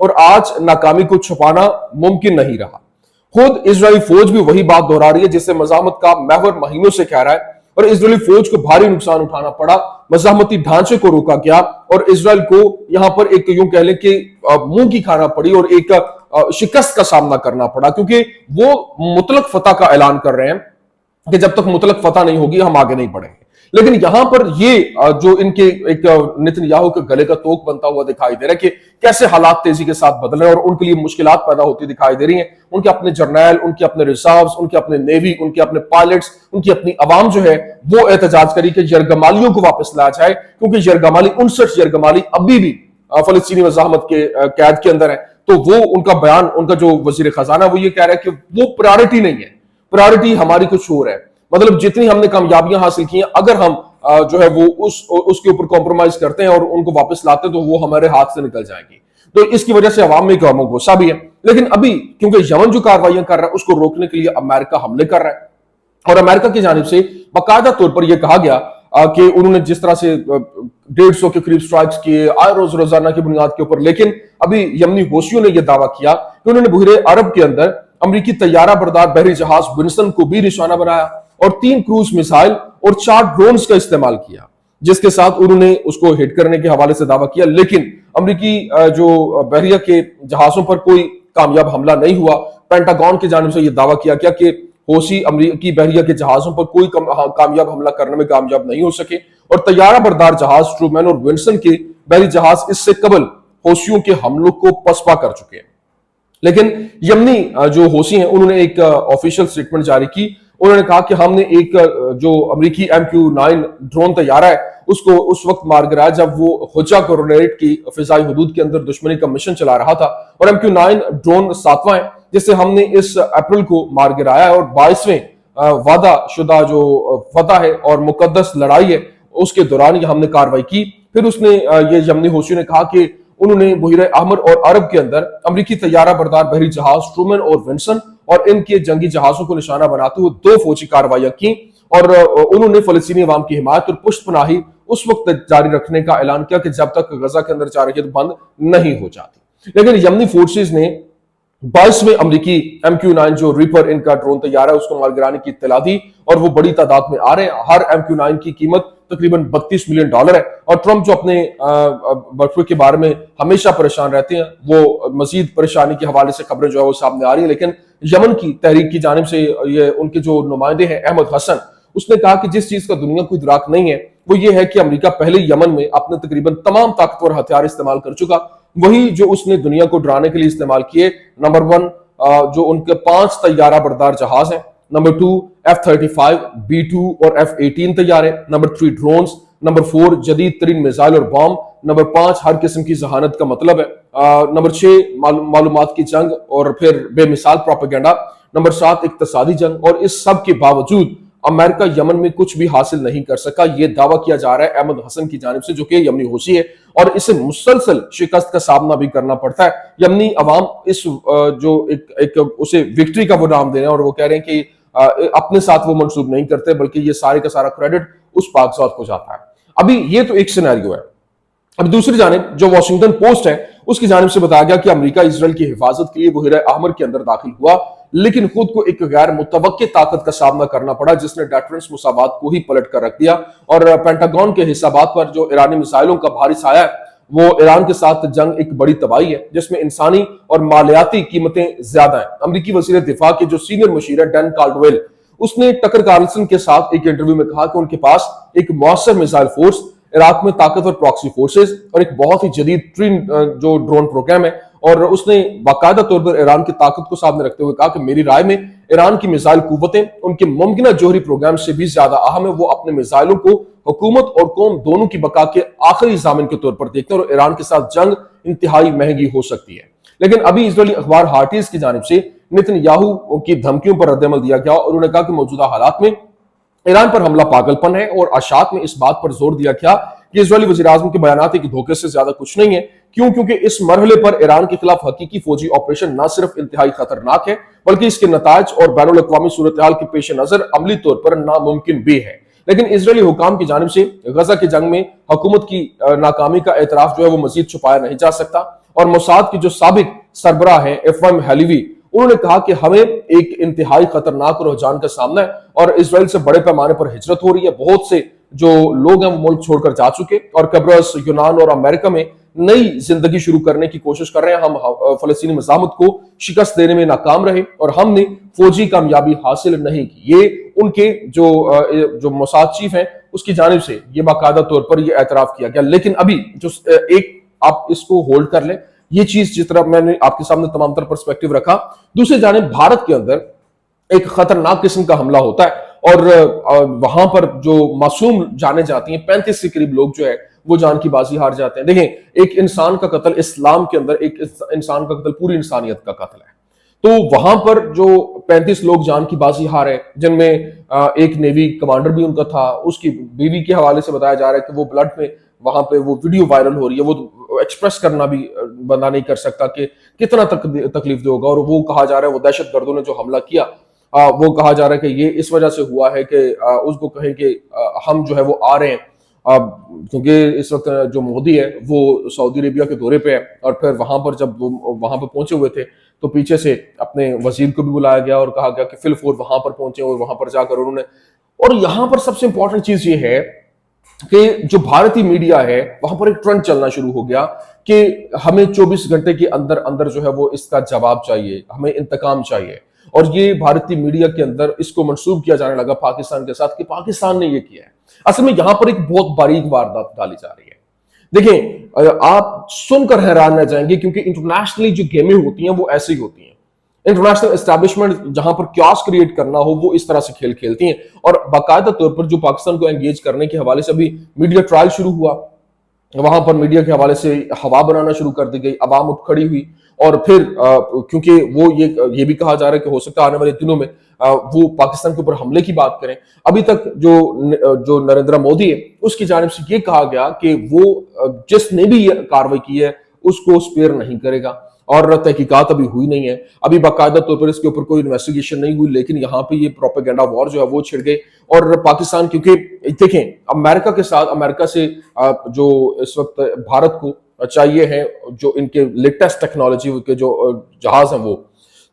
اور آج ناکامی کو چھپانا ممکن نہیں رہا۔ خود اسرائیلی فوج بھی وہی بات دہرا رہی ہے جسے مزاحمت کا محور مہینوں سے کہہ رہا ہے، اور اسرائیلی فوج کو بھاری نقصان اٹھانا پڑا، مزاحمتی ڈھانچے کو روکا گیا، اور اسرائیل کو یہاں پر ایک یوں کہہ لیں کہ منہ کی کھانا پڑی اور ایک شکست کا سامنا کرنا پڑا، کیونکہ وہ مطلق فتح کا اعلان کر رہے ہیں کہ جب تک مطلق فتح نہیں ہوگی ہم آگے نہیں بڑھیں گے۔ لیکن یہاں پر یہ جو ان کے ایک نتن یاہو کے گلے کا توق بنتا ہوا دکھائی دے رہا ہے کہ کیسے حالات تیزی کے ساتھ بدل رہے ہیں اور ان کے لیے مشکلات پیدا ہوتی دکھائی دے رہی ہیں۔ ان کے اپنے جرنیل، ان کے اپنے ریزروز، ان کے اپنے نیوی، ان کے اپنے پائلٹس، ان کی اپنی عوام جو ہے وہ احتجاج کری کہ یرغمالیوں کو واپس لایا جائے، کیونکہ یرغمالی 59 یرغمالی ابھی بھی فلسطینی مزاحمت کے قید کے اندر ہے۔ تو وہ ان کا بیان، ان کا جو وزیر خزانہ وہ یہ کہہ رہا ہے کہ وہ پرائرٹی نہیں ہے، پرائرٹی ہماری کچھ اور ہے، مطلب جتنی ہم نے کامیابیاں حاصل کی ہیں اگر ہم جو ہے وہ اس کے اوپر کمپرومائز کرتے ہیں اور ان کو واپس لاتے ہیں تو وہ ہمارے ہاتھ سے نکل جائیں گی۔ تو اس کی وجہ سے عوام میں ایک غصہ بھی ہے۔ لیکن ابھی کیونکہ یمن جو کارروائیاں کر رہا ہے اس کو روکنے کے لیے امریکہ حملے کر رہا ہے، اور امریکہ کی جانب سے باقاعدہ طور پر یہ کہا گیا کہ انہوں نے جس طرح سے 150 کے قریب سٹرائکس کیے آئے روزانہ کی بنیاد کے اوپر، لیکن ابھی یمنی حوثیوں نے یہ دعویٰ کیا کہ انہوں نے بحیرہ عرب کے اندر امریکی طیارہ بردار بحری جہاز ونسٹن کو بھی نشانہ بنایا اور 3 کروز میزائل اور 4 ڈرونز کا استعمال کیا، جس کے ساتھ انہوں نے اس کو ہٹ کرنے کے حوالے سے دعویٰ کیا۔ لیکن امریکی جو بحریہ کے جہازوں پر کوئی کامیاب حملہ نہیں ہوا۔ پینٹاگون کی جانب سے یہ دعویٰ کیا گیا کہ حوثی امریکی بحریہ کے جہازوں پر کوئی کامیاب حملہ کرنے میں کامیاب نہیں ہو سکے، اور طیارہ بردار جہاز ٹرومین اور ونسٹن کے بحری جہاز اس سے قبل حوثیوں کے حملوں کو پسپا کر چکے ہیں۔ لیکن یمنی جو حوثی ہیں انہوں نے ایک آفیشیل سٹیٹمنٹ جاری کی، انہوں نے کہا کہ ہم نے ایک جو امریکی MQ-9 ڈرون طیارہ ہے اس کو اس وقت مار گرایا جب وہ حجہ کورونیٹ کی فضائی حدود کے اندر دشمنی کا مشن چلا رہا تھا، اور MQ-9 ڈرون 7واں ہے جسے ہم نے اس اپریل کو مار گرایا ہے، اور 22ویں وعدہ شدہ جو فتح ہے اور مقدس لڑائی ہے اس کے دوران یہ ہم نے کارروائی کی۔ پھر اس نے یہ یمنی حوثیوں نے کہا کہ انہوں نے بحیرہ احمر اور عرب کے اندر امریکی طیارہ بردار بحری جہاز ٹرومین اور ونسٹن اور ان کے جنگی جہازوں کو نشانہ بناتے ہوئے 2 فوجی کارروائیاں کی، اور انہوں نے فلسطینی عوام کی حمایت اور پشت پناہی اس وقت جاری رکھنے کا اعلان کیا کہ جب تک غزہ کے اندر جارحیت بند نہیں ہو جاتی۔ لیکن یمنی فورسز نے 22ویں امریکی MQ-9 جو ریپر ان کا ڈرون طیارہ ہے اس کو مار گرانے کی اطلاع دی، اور وہ بڑی تعداد میں آ رہے ہیں۔ ہر MQ-9 کی قیمت تقریباً $32 ملین ہے، اور ٹرمپ جو اپنے برفے کے بارے میں ہمیشہ پریشان رہتے ہیں وہ مزید پریشانی کے حوالے سے خبریں جو ہے وہ سامنے آ رہی ہیں۔ لیکن یمن کی تحریک کی جانب سے یہ ان کے جو نمائندے ہیں احمد حسن، اس نے کہا کہ جس چیز کا دنیا کو ادراک نہیں ہے وہ یہ ہے کہ امریکہ پہلے یمن میں اپنے تقریباً تمام طاقتور ہتھیار استعمال کر چکا، وہی جو اس نے دنیا کو ڈرانے کے لیے استعمال کیے۔ نمبر 1 جو ان کے 5 طیارہ بردار جہاز ہیں، نمبر 2 F-35 B-2 اور F-18 طیارے، نمبر 3 ڈرونز، نمبر 4 جدید ترین میزائل اور بام، نمبر 5 ہر قسم کی ذہانت کا مطلب ہے، نمبر 6 معلومات کی جنگ اور پھر بے مثال پروپیگنڈا، نمبر 7 اقتصادی جنگ۔ اور اس سب کے باوجود امریکہ یمن میں کچھ بھی حاصل نہیں کر سکا، یہ دعویٰ کیا جا رہا ہے احمد حسن کی جانب سے جو کہ یمنی حوثی ہے، اور اسے مسلسل شکست کا سامنا بھی کرنا پڑتا ہے۔ یمنی عوام اس جو ایک اسے وکٹری کا وہ نام دے رہے ہیں، اور وہ کہہ رہے ہیں کہ اپنے ساتھ وہ منسوب نہیں کرتے بلکہ یہ سارے کا سارا کریڈٹ اس پاک ذات کو جاتا ہے۔ ابھی یہ تو ایک سینیریو ہے۔ اب دوسری جانب جو واشنگٹن پوسٹ ہے اس کی جانب سے بتایا گیا کہ امریکہ اسرائیل کی حفاظت کے لیے بحیرہ احمر کے اندر داخل ہوا، لیکن خود کو ایک غیر متوقع طاقت کا سامنا کرنا پڑا جس نے ڈیٹرنس مساوات کو ہی پلٹ کر رکھ دیا، اور پینٹاگون کے حسابات پر جو ایرانی میزائلوں کا بھاری سایہ ہے وہ ایران کے ساتھ جنگ ایک بڑی تباہی ہے جس میں انسانی اور مالیاتی قیمتیں زیادہ ہیں۔ امریکی وزیر دفاع کے جو سینئر مشیر ہے ڈین کالڈویل، اس نے ٹکر کارلسن کے ساتھ ایک انٹرویو میں کہا کہ ان کے پاس ایک مؤثر میزائل فورس، عراق میں طاقتور پراکسی فورسز اور ایک بہت ہی جدید ترین جو ڈرون پروگرام ہے، اور اس نے باقاعدہ طور پر ایران کی طاقت کو سامنے رکھتے ہوئے کہا کہ میری رائے میں ایران کی میزائل قوتیں ان کے ممکنہ جوہری پروگرام سے بھی زیادہ اہم ہے۔ وہ اپنے میزائلوں کو حکومت اور قوم دونوں کی بقا کے آخری ضامن کے طور پر دیکھتے ہیں، اور ایران کے ساتھ جنگ انتہائی مہنگی ہو سکتی ہے۔ لیکن ابھی اسرائیلی اخبار ہارٹیز کی جانب سے نتن یاہو کی دھمکیوں پر رد عمل دیا گیا، اور انہوں نے کہا کہ موجودہ حالات میں ایران پر حملہ پاگل پن ہے، اور اشاعت میں اس بات پر زور دیا گیا کہ اسرائیلی وزیر اعظم کے بیانات ایک دھوکے سے زیادہ کچھ نہیں ہے۔ کیونکہ اس مرحلے پر ایران کے خلاف حقیقی فوجی آپریشن نہ صرف انتہائی خطرناک ہے بلکہ اس کے نتائج اور بین الاقوامی صورتحال کے پیش نظر عملی طور پر ناممکن بھی ہے۔ لیکن اسرائیلی حکام کی جانب سے غزہ کی جنگ میں حکومت کی ناکامی کا اعتراف جو ہے وہ مزید چھپایا نہیں جا سکتا۔ اور موساد کی جو سابق سربراہ ہیں ایفرایم ہیلیوی، انہوں نے کہا کہ ہمیں ایک انتہائی خطرناک رجحان کا سامنا ہے اور اسرائیل سے بڑے پیمانے پر ہجرت ہو رہی ہے. بہت سے جو لوگ ہیں وہ ملک چھوڑ کر جا چکے اور قبرص، یونان اور امریکہ میں نئی زندگی شروع کرنے کی کوشش کر رہے ہیں. ہم فلسطینی مزاحمت کو شکست دینے میں ناکام رہے اور ہم نے فوجی کامیابی حاصل نہیں کی. یہ ان کے جو موساد چیف ہیں اس کی جانب سے یہ باقاعدہ طور پر یہ اعتراف کیا گیا. لیکن ابھی جو ایک آپ اس کو ہولڈ کر لیں، یہ چیز جس طرح میں نے آپ کے سامنے تمام تر پرسپیکٹو رکھا، دوسری جانب بھارت کے اندر ایک خطرناک قسم کا حملہ ہوتا ہے اور وہاں پر جو معصوم جانے جاتی ہیں 35 کے قریب لوگ جو ہے وہ جان کی بازی ہار جاتے ہیں. دیکھیں، ایک انسان کا قتل اسلام کے اندر، ایک انسان کا قتل پوری انسانیت کا قتل ہے. تو وہاں پر جو 35 لوگ جان کی بازی ہارے، جن میں ایک نیوی کمانڈر بھی ان کا تھا، اس کی بیوی کے حوالے سے بتایا جا رہا ہے کہ وہ بلڈ میں وہاں پہ وہ ویڈیو وائرل ہو رہی ہے، وہ ایکسپریس کرنا بھی بندہ نہیں کر سکتا کہ کتنا تکلیف دہ ہوگا. اور وہ کہا جا رہا ہے وہ دہشت گردوں نے جو حملہ کیا وہ کہا جا رہا ہے کہ یہ اس وجہ سے ہوا ہے کہ اس کو کہیں کہ ہم جو ہے وہ آ رہے ہیں، کیونکہ اس وقت جو مودی ہے وہ سعودی عربیہ کے دورے پہ ہے اور پھر وہاں پر جب وہ وہاں پہ پہنچے ہوئے تھے تو پیچھے سے اپنے وزیر کو بھی بلایا گیا اور کہا گیا کہ فی الفور وہاں پر پہنچے اور وہاں پر جا کر انہوں نے. اور یہاں پر سب سے امپورٹنٹ چیز یہ ہے کہ جو بھارتی میڈیا ہے وہاں پر ایک ٹرینڈ چلنا شروع ہو گیا کہ ہمیں 24 گھنٹے کے اندر اندر جو ہے وہ اس کا جواب چاہیے، ہمیں انتقام چاہیے. اور یہ بھارتی میڈیا کے اندر اس کو منسوب کیا جانے لگا پاکستان کے ساتھ کہ پاکستان نے یہ کیا ہے. اصل میں یہاں پر ایک بہت باریک واردات ڈالی جا رہی ہے. دیکھیں، آپ سن کر حیران رہ جائیں گے کیونکہ انٹرنیشنلی جو گیمیں ہوتی ہیں وہ ایسی ہوتی ہیں. انٹرنیشنل اسٹیبلشمنٹ جہاں پر کیاس کریٹ کرنا ہو وہ اس طرح سے کھیل کھیلتی ہیں اور باقاعدہ طور پر جو پاکستان کو انگیج کرنے کے حوالے سے ابھی میڈیا ٹرائل شروع ہوا، وہاں پر میڈیا کے حوالے سے ہوا بنانا شروع کر دی گئی، عوام اٹھ کھڑی ہوئی اور پھر کیونکہ وہ یہ بھی کہا جا رہا ہے کہ ہو سکتا ہے آنے والے دنوں میں وہ پاکستان کے اوپر حملے کی بات کریں. ابھی تک جو نریندر مودی ہے اس کی جانب سے یہ کہا گیا کہ وہ جس نے بھی یہ کاروائی کی ہے اس کو سپیئر نہیں کرے گا اور تحقیقات ابھی ہوئی نہیں ہے. ابھی باقاعدہ طور پر اس کے اوپر کوئی انویسٹیگیشن نہیں ہوئی، لیکن یہاں پہ یہ پروپیگنڈا وار جو ہے وہ چھڑ گئی. اور پاکستان کیونکہ دیکھیں امریکہ کے ساتھ، امریکہ سے جو اس وقت بھارت کو چاہیے ہیں جو ان کے لیٹسٹ ٹیکنالوجی کے جو جہاز ہیں وہ،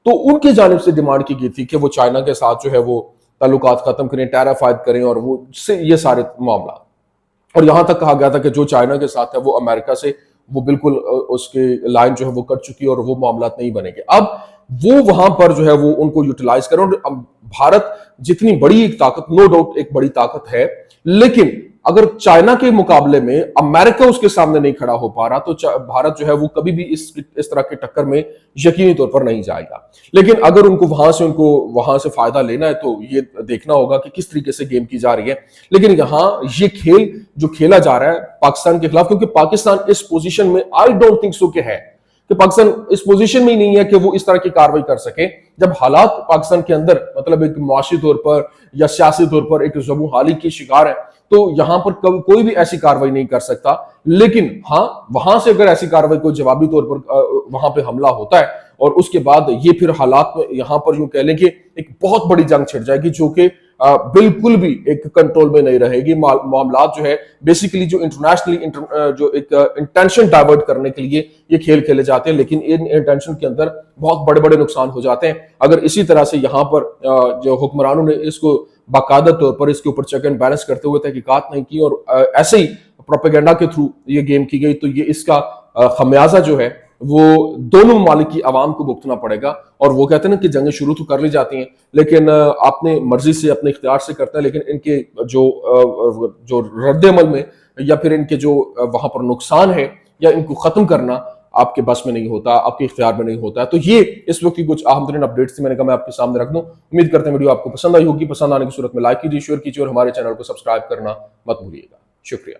تو ان کی جانب سے ڈیمانڈ کی گئی تھی کہ وہ چائنا کے ساتھ جو ہے وہ تعلقات ختم کریں، ٹیرف عائد کریں اور وہ سے یہ سارے معاملات. اور یہاں تک کہا گیا تھا کہ جو چائنا کے ساتھ ہے وہ امریکہ سے وہ بالکل اس کے لائن جو ہے وہ کٹ چکی اور وہ معاملات نہیں بنے گے. اب وہ وہاں پر جو ہے وہ ان کو یوٹیلائز کریں. اور بھارت جتنی بڑی ایک طاقت، نو ڈاؤٹ ایک بڑی طاقت ہے، لیکن اگر چائنا کے مقابلے میں امریکہ اس کے سامنے نہیں کھڑا ہو پا رہا تو بھارت جو ہے وہ کبھی بھی اس طرح کے ٹکر میں یقینی طور پر نہیں جائے گا. لیکن اگر ان کو وہاں سے فائدہ لینا ہے تو یہ دیکھنا ہوگا کہ کس طریقے سے گیم کی جا رہی ہے. لیکن یہاں یہ کھیل جو کھیلا جا رہا ہے پاکستان کے خلاف، کیونکہ پاکستان اس پوزیشن میں آئی ڈونٹ تھنک سو کہ ہے کہ پاکستان اس پوزیشن میں ہی نہیں ہے کہ وہ اس طرح کی کاروائی کر سکے جب حالات پاکستان کے اندر مطلب ایک معاشی طور پر یا سیاسی طور پر ایک زبوں حالی کی شکار ہے. تو یہاں پر کوئی بھی ایسی کاروائی نہیں کر سکتا. لیکن ہاں وہاں سے اگر ایسی کاروائی کو جوابی طور پر وہاں پہ حملہ ہوتا ہے اور اس کے بعد یہ پھر حالات میں یہاں پر یوں کہہ لیں کہ ایک بہت بڑی جنگ چھڑ جائے گی جو کہ بالکل بھی ایک کنٹرول میں نہیں رہے گی. معاملات جو ہے بیسیکلی جو انٹرنیشنلی جو ایک انٹینشن ڈائیورٹ کرنے کے لیے یہ کھیل کھیلے جاتے ہیں، لیکن ان انٹینشن کے اندر بہت بڑے بڑے نقصان ہو جاتے ہیں اگر اسی طرح سے یہاں پر جو حکمرانوں نے اس کو باقاعدہ طور پر اس کے اوپر چیک اینڈ بیلنس کرتے ہوئے تحقیقات نہیں کی اور ایسے ہی پروپیگنڈا کے تھرو یہ گیم کی گئی، تو یہ اس کا خمیازہ جو ہے وہ دونوں ممالک کی عوام کو بھگتنا پڑے گا. اور وہ کہتے ہیں نا کہ جنگیں شروع تو کر لی جاتی ہیں لیکن اپنے مرضی سے اپنے اختیار سے کرتے ہیں، لیکن ان کے جو رد عمل میں یا پھر ان کے جو وہاں پر نقصان ہے یا ان کو ختم کرنا آپ کے بس میں نہیں ہوتا، آپ کے اختیار میں نہیں ہوتا. تو یہ اس وقت کی کچھ اہم ترین اپڈیٹس تھی، میں نے کہا میں آپ کے سامنے رکھ دوں. امید کرتے ہیں ویڈیو آپ کو پسند آئی ہوگی. پسند آنے کی صورت میں لائک کیجیے، شیئر کیجیے اور ہمارے چینل کو سبسکرائب کرنا مت بھولیے گا. شکریہ.